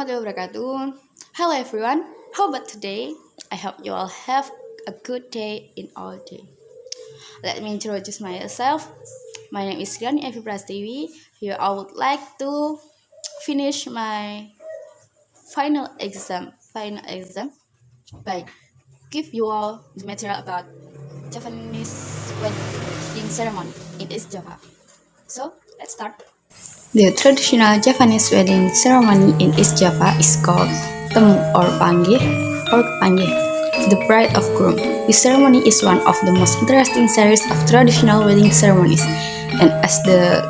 warahmatullahi wabarakatuh. Hello everyone, how about today? I hope you all have a good day in all day. Let me introduce myself. My name is Riani Evi Prastiwi. Here I would like to finish my final exam by give you all the material about Japanese wedding ceremony in East Java. So let's start. The traditional Japanese wedding ceremony in East Java is called temu or panggih, the bride of groom. This ceremony is one of the most interesting series of traditional wedding ceremonies, and as the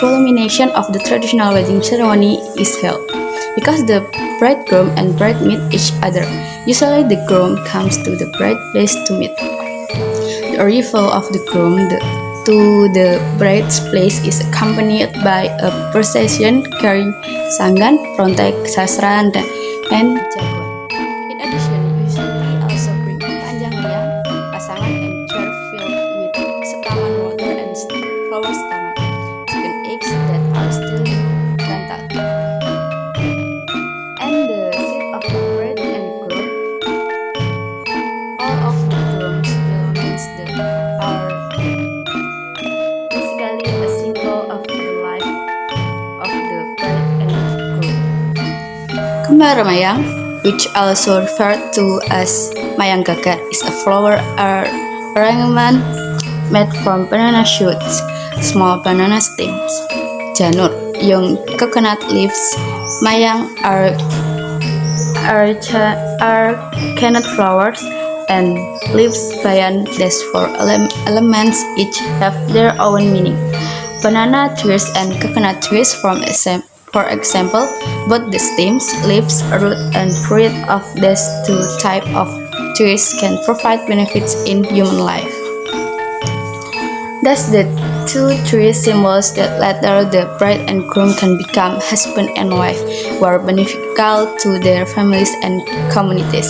culmination of the traditional wedding ceremony is held. Because the bridegroom and bride meet each other, usually the groom comes to the bride place to meet. The arrival of the groom to the bride's place is accompanied by a procession carrying sanggan, rontek, sasran, and jagoan. In addition, usually also bring panjang liang, pasangan, and chair filled with setaman water and flowers taman, chicken eggs that are still rental, and the seat of the bride and groom. All of the groom's belongings are basically a symbol of the life of the bride and groom. Kembar mayang, which also referred to as mayang gaga, is a flower arrangement made from banana shoots, small banana stems. Janur, young coconut leaves. Mayang are canut flowers, and leaves bayan. These four elements each have their own meaning. Banana trees and coconut trees, for example, both the stems, leaves, root, and fruit of these two types of trees can provide benefits in human life. Thus, the two trees symbols that later the bride and groom can become husband and wife, who are beneficial to their families and communities.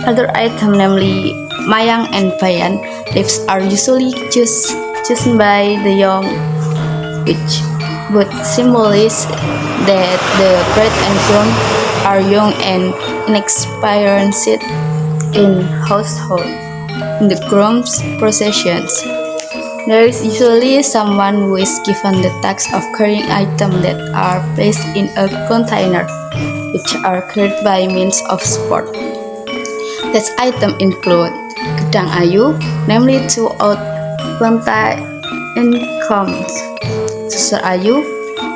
Other items, namely mayang and bayan leaves, are usually chosen by the young, which would symbolize that the bride and groom are young and inexperienced in household. In the groom's processions, there is usually someone who is given the task of carrying items that are placed in a container, which are carried by means of support. These items include gedang ayu, namely two old plantain cones, susur ayu,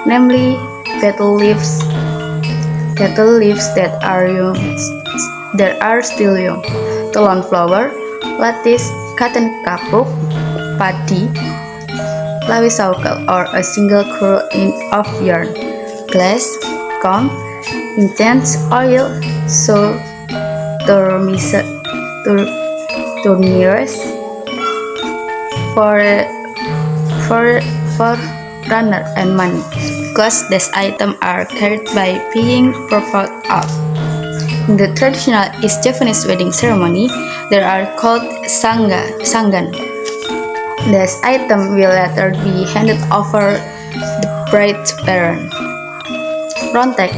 namely betel leaves that are still young, telon flower, lattice, cotton kapuk, padi, lawisaukel, or a single coil of yarn, glass, comb, intense oil, sour, tourneres, for runner, and money, because these items are carried by being performed off. In the traditional East Japanese wedding ceremony, there are called sanggan. These items will later be handed over the bride's parent. Rontek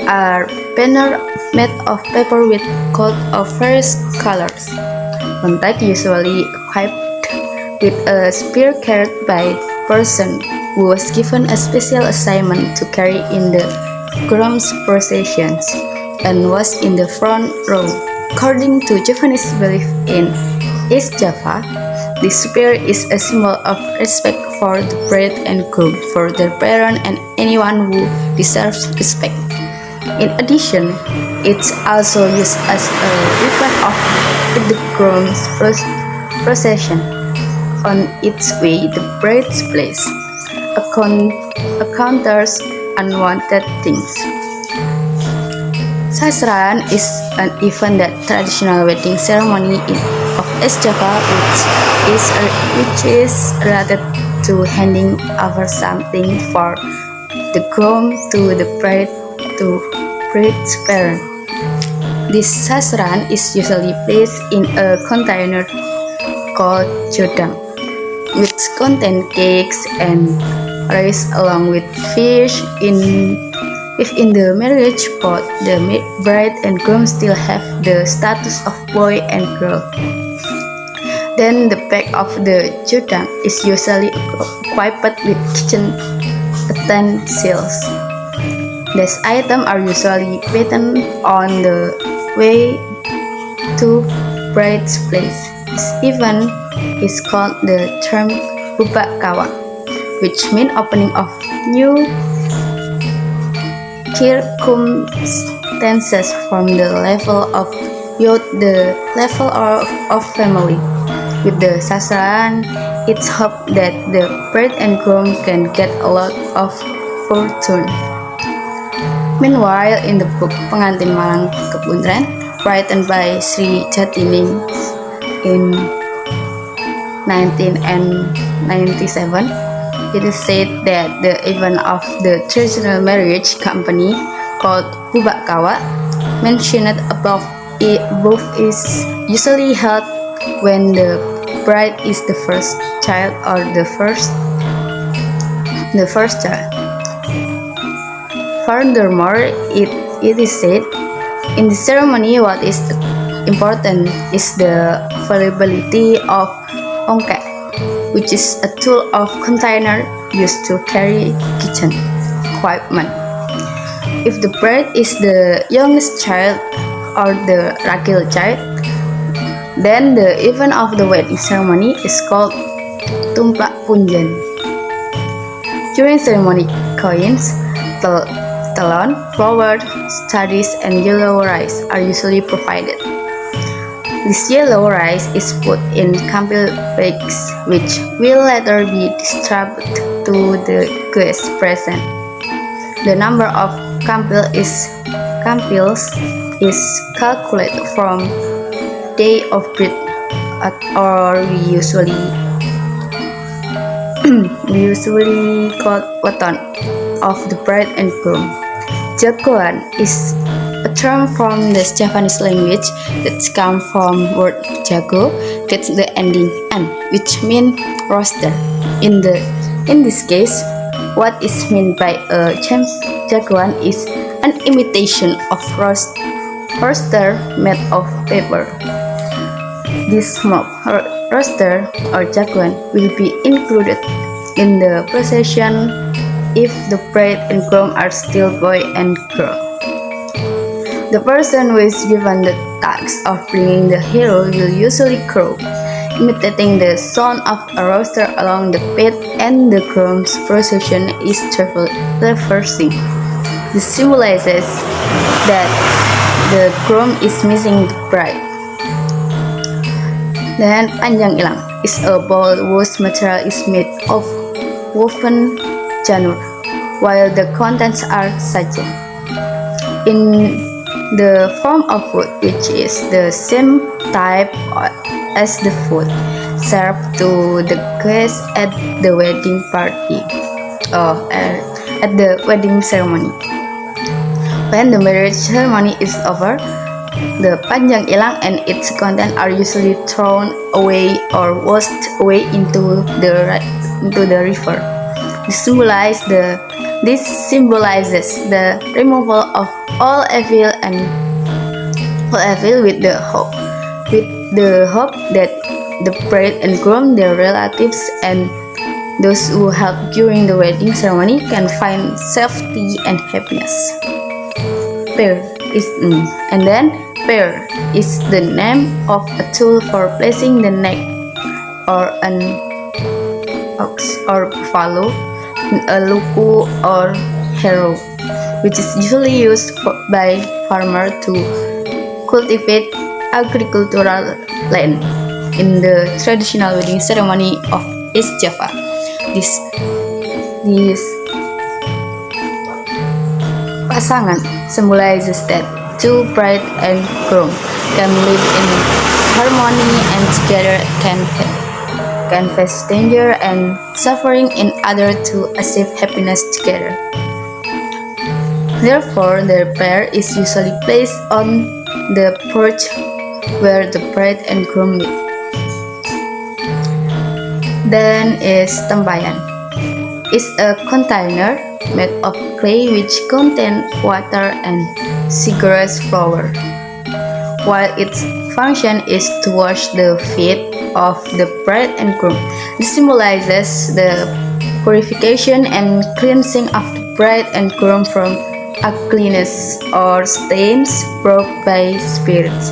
are banner made of paper with coat of various colors. Rontek usually equipped with a spear carried by a person who was given a special assignment to carry in the groom's processions and was in the front row. According to Japanese belief in East Java, the spear is a symbol of respect for the bride and groom, for their parent, and anyone who deserves respect. In addition, it's also used as a weapon in the groom's procession on its way to the bride's place, encounters unwanted things. Sasran is an event that traditional wedding ceremony of East Java, which is related to handing over something for the groom to the bride's parent. This sasran is usually placed in a container called jodang, which contains cakes and rice along with fish in If in the marriage pot, the bride and groom still have the status of boy and girl, then the back of the judang is usually equipped with kitchen utensils. These items are usually patterned on the way to bride's place. This event is called the term buka kawa, which means opening of new circumstances from the level of youth, the level of family. With the sasaran, it's hoped that the bride and groom can get a lot of fortune. Meanwhile, in the book Pengantin Malang Kepuntren, written by Sri Jatining in 1997, it is said that the event of the traditional marriage company called Bubak Kawa mentioned above is usually held when the bride is the first child or the first child. Furthermore, it is said in the ceremony what is important is the availability of ongkek, which is a tool of container used to carry kitchen equipment. If the bride is the youngest child or the ragil child, then the event of the wedding ceremony is called tumplak punjan. During ceremony, coins, telon, flour, studies, and yellow rice are usually provided. This yellow rice is put in kampil bags, which will later be distributed to the guests present. The number of kampils is calculated from day of birth, or we usually call weton of the bride and groom. Jagoan is a term from the Japanese language that comes from word jago, gets the ending an, which means roaster. In this case, what is meant by a jagoan is an imitation of roaster made of paper. This smoke roaster or jagoan will be included in the procession if the bride and groom are still boy and girl. The person who is given the task of bringing the hero will usually crow, imitating the sound of a rooster along the path, and the groom's procession is traversing. This symbolizes that the groom is missing the bride. Then panjang ilang is a ball whose material is made of woven janur, while the contents are saja, in the form of wood, which is the same type as the food served to the guests at the wedding party at the wedding ceremony. When the marriage ceremony is over, the panjang ilang and its content are usually thrown away or washed away into the river. This symbolizes the removal of all evil with the hope that the bride and groom, their relatives, and those who help during the wedding ceremony can find safety and happiness. Pear is the name of a tool for placing the neck or an ox or buffalo in a luku or harrow, which is usually used by farmers to cultivate agricultural land. In the traditional wedding ceremony of East Java, this pasangan symbolizes that two bride and groom can live in harmony and together can face danger and suffering in order to achieve happiness together. Therefore, their pair is usually placed on the porch where the bride and groom meet. Then is tempayan. It's a container made of clay which contain water and cigarette flour, while its function is to wash the feet of the bride and groom. This symbolizes the purification and cleansing of the bride and groom from ugliness or stains brought by spirits.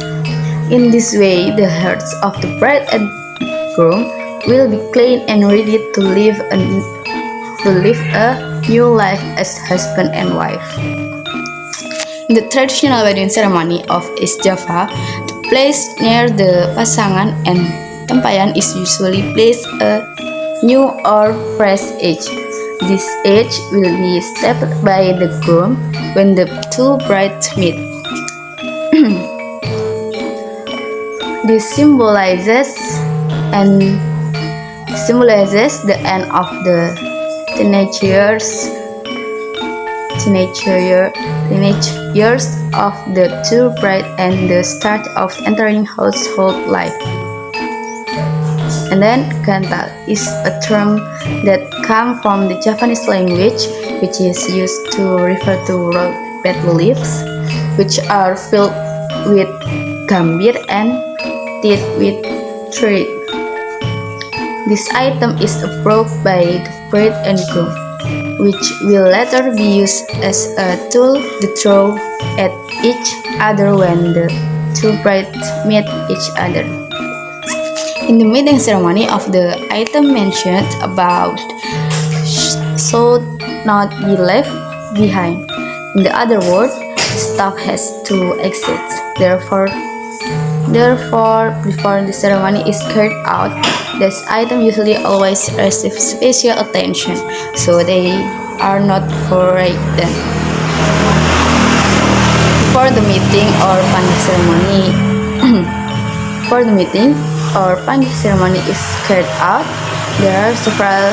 In this way, the hearts of the bride and groom will be clean and ready to live a new life as husband and wife. In the traditional wedding ceremony of East Java, the place near the pasangan and tempayan is usually placed a new or fresh edge. This edge will be stepped by the groom when the two brides meet. This symbolizes the end of the teenage years of the two brides and the start of entering household life. And then kantal is a term that comes from the Japanese language, which is used to refer to red leaves, which are filled with gambir and tied with thread. This item is approved by the bride and groom, which will later be used as a tool to throw at each other when the two brides meet each other. In the meeting ceremony of the item mentioned above should not be left behind. In the other words, stuff has to exit. Therefore, before the ceremony is carried out, this item usually always receives special attention, so they are not forgotten. For the meeting or panggih ceremony is carried out, there are several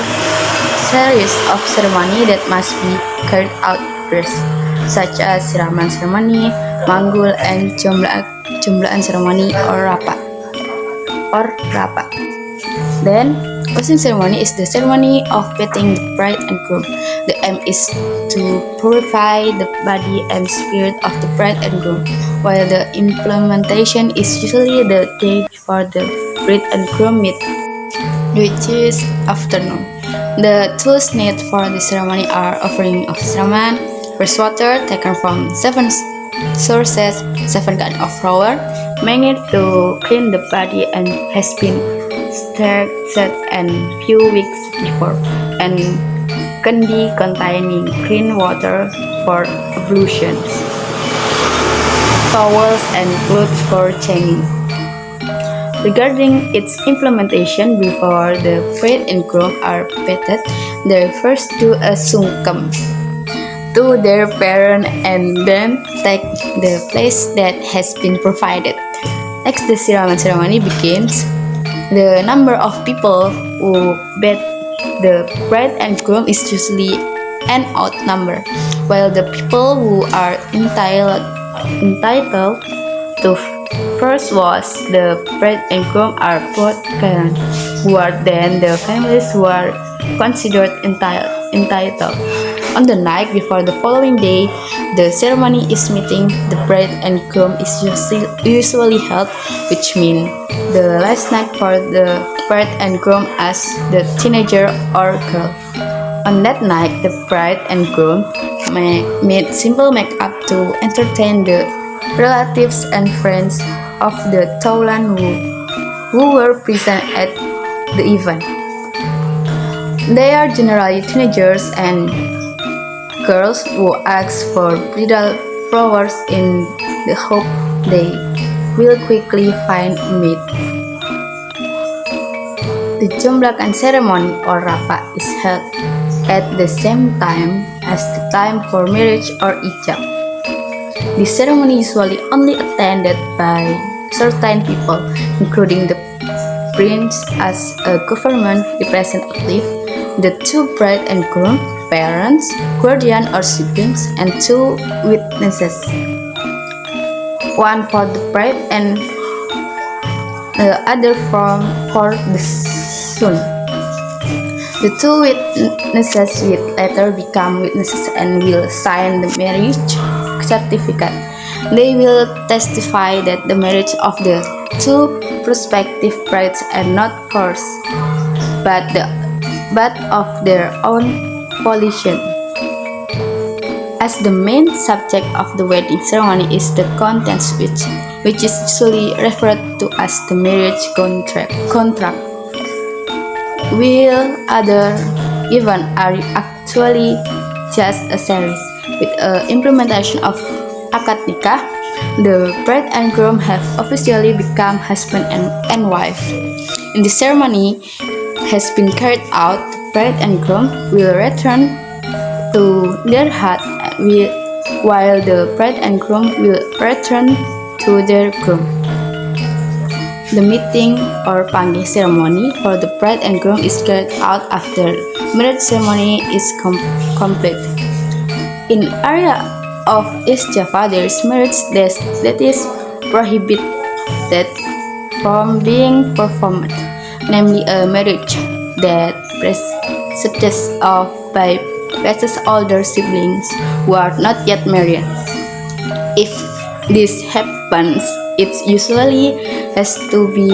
series of ceremony that must be carried out first, such as siraman ceremony, manggul, and jumblaan ceremony or rapat. Then, closing ceremony is the ceremony of bathing the bride and groom. The aim is to purify the body and spirit of the bride and groom, while the implementation is usually the day before the bride and groom meet, which is afternoon. The tools needed for the ceremony are offering of siraman, fresh water taken from 7 sources, 7 kinds of flour, made to clean the body and has been started and few weeks before, and candy containing clean water for ablutions, towels and clothes for changing. Regarding its implementation, before the bride and groom are bathed, they first do a sungkem to their parent and then take the place that has been provided. Next, the siraman ceremony begins. The number of people who bathe the bride and groom is usually an odd number, while the people who are entitled to first wash the bride and groom are both parents, who are then the families who are considered entitled. On the night before the following day, the ceremony is meeting the bride and groom is usually held, which means the last night for the bride and groom as the teenager or girl. On that night, the bride and groom made simple makeup to entertain the relatives and friends of the Taulan who were present at the event. They are generally teenagers and girls who ask for bridal flowers in the hope they will quickly find a mate. The jomblakan ceremony or rapa is held at the same time as the time for marriage or ijab. This ceremony is usually only attended by certain people, including the prince as a government representative, the two bride and groom, parents, guardian or siblings, and 2 witnesses, one for the bride and the other for the son. The two witnesses will later become witnesses and will sign the marriage certificate. They will testify that the marriage of the two prospective brides are not forced, but of their own volition. As the main subject of the wedding ceremony is the contents which is usually referred to as the marriage contract. Will other events are actually just a series with an implementation of akad nikah. The bride and groom have officially become husband and wife. In the ceremony has been carried out, the bride and groom will return to their hut while the bride and groom will return to their groom. The meeting or panggih ceremony for the bride and groom is carried out after marriage ceremony is complete. In area of East Java, there is marriage that is prohibited from being performed, namely a marriage that precedes by older siblings who are not yet married. If this happens, it usually has to be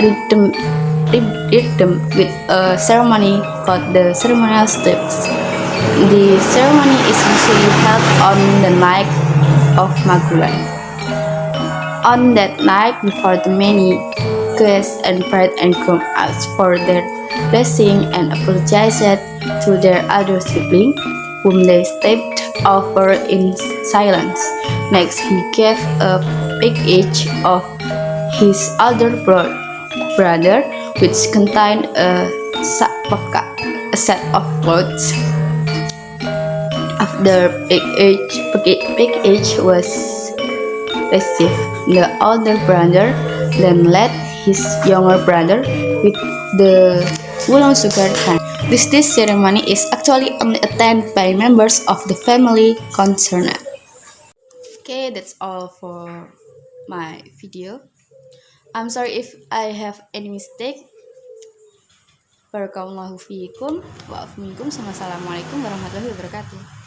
rhythm with a ceremony called the ceremonial steps. The ceremony is usually held on the night of Magulan. On that night, before the many guests and bride and groom asked for their blessing and apologized to their elder sibling, whom they stepped over in silence. Next, he gave a package of his elder brother, which contained a set of clothes. After package was received, the older brother then led his younger brother with the wulung sugar cane. This ceremony is actually only attended by members of the family concerned. Okay, that's all for my video. I'm sorry if I have any mistake. Barakallahu fiikum wa afu minkum. Wassalamualaikum warahmatullahi wabarakatuh.